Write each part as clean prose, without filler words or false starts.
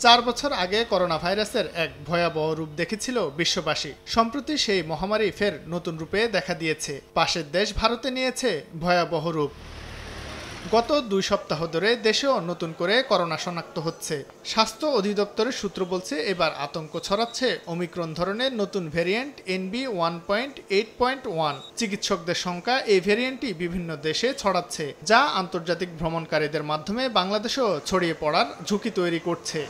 4 বছর আগে করোনা ভাইরাসের এক ভয়াবহ রূপ দেখেছিল বিশ্ববাসী। সম্প্রতি সেই মহামারী ফের নতুন রূপে দেখা দিয়েছে। পাশের দেশ ভারতে নিয়েছে ভয়াবহ রূপ। গত 2 সপ্তাহ ধরে দেশেও নতুন করে করোনা শনাক্ত হচ্ছে। স্বাস্থ্য অধিদপ্তরের সূত্র বলছে, এবার আতঙ্ক ছড়াচ্ছে ওমিক্রন ধরনের নতুন ভ্যারিয়েন্ট NB.1.8.1। চিকিৎসকদের সংখ্যা এই ভ্যারিয়েন্টটি বিভিন্ন দেশে ছড়াচ্ছে, যা আন্তর্জাতিক ভ্রমণকারীদের মাধ্যমে বাংলাদেশেও ছড়িয়ে পড়ার ঝুঁকি তৈরি করছে।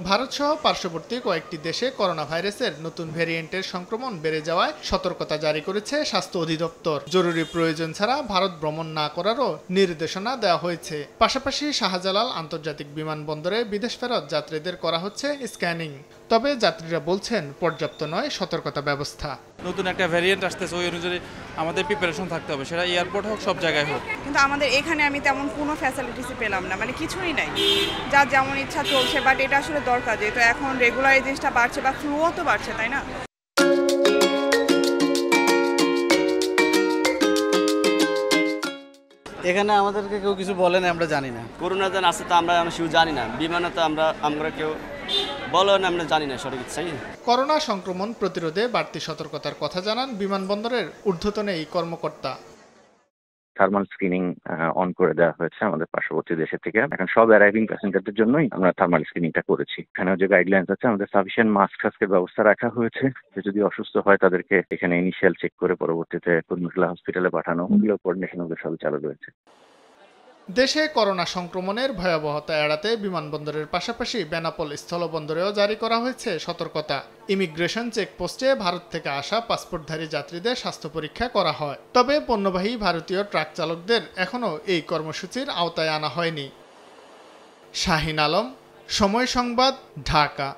ভারতসহ পার্শ্ববর্তী কয়েকটি দেশে করোনা ভাইরাসের নতুন ভ্যারিয়েন্টের সংক্রমণ বেড়ে যাওয়ায় সতর্কতা জারি করেছে স্বাস্থ্য অধিদপ্তর। জরুরি প্রয়োজন ছাড়া ভারত ভ্রমণ না করারও নির্দেশনা দেওয়া হয়েছে। পাশাপাশি শাহজালাল আন্তর্জাতিক বিমানবন্দরে বিদেশ ফেরত যাত্রীদের করা হচ্ছে স্ক্যানিং। তবে যাত্রীরা বলছেন, পর্যাপ্ত নয় সতর্কতা ব্যবস্থা। নতুন একটা ভ্যারিয়েন্ট আসতেছে, ওই অনুযায়ী আমাদের প্রিপারেশন থাকতে হবে, সেটা এয়ারপোর্ট হোক সব জায়গায় হোক। কিন্তু আমাদের এখানে আমি তেমন কোনো ফ্যাসিলিটিসই পেলাম না, মানে কিছুই নাই, যার যেমন ইচ্ছা চলছে। বাট এটা আসলে দরকার, যেহেতু এখন রেগুলার এই জিনিসটা বাড়ছে বা ফ্লুও তো বাড়ছে, তাই না? এখানে আমাদেরকে কেউ কিছু বলে না, আমরা জানি না। করোনা যেন আছে তা আমরা শিউ জানি না। বিমানে তো আমরা কেউ বলো না, আমরা জানি না সঠিক। করোনা সংক্রমণ প্রতিরোধে বাড়তি সতর্কতার কথা জানান বিমানবন্দরের ঊর্ধ্বতন এই কর্মকর্তা। থার্মাল স্ক্রিনিং অন করে দেওয়া হয়েছে আমাদের পার্শ্ববর্তী দেশের থেকে। এখন সব অ্যারাইভিং প্যাসেঞ্জারদের জন্যই আমরা থার্মাল স্ক্রিনিংটা করেছি। এখানেও যে গাইডলাইন্স আছে, আমাদের সাফিসিয়েন্ট মাস্ক টাস্কের ব্যবস্থা রাখা হয়েছে। যদি অসুস্থ হয় তাদেরকে এখানে ইনিশিয়াল চেক করে পরবর্তীতে কুর্মিটোলা হসপিটালে পাঠানো, ওগুলো কোঅর্ডিনেশন ওদের সব চালু রয়েছে। দেশে করোনা সংক্রমণের ভয়াবহতা এড়াতে বিমানবন্দরের পাশাপাশি বেনাপোল স্থলবন্দরেও জারি করা হয়েছে সতর্কতা। ইমিগ্রেশন চেকপোস্টে ভারত থেকে আসা পাসপোর্টধারী যাত্রীদের স্বাস্থ্য পরীক্ষা করা হয়। তবে পণ্যবাহী ভারতীয় ট্রাক চালকদের এখনও এই কর্মসূচির আওতায় আনা হয়নি। শাহিন আলম, সময় সংবাদ, ঢাকা।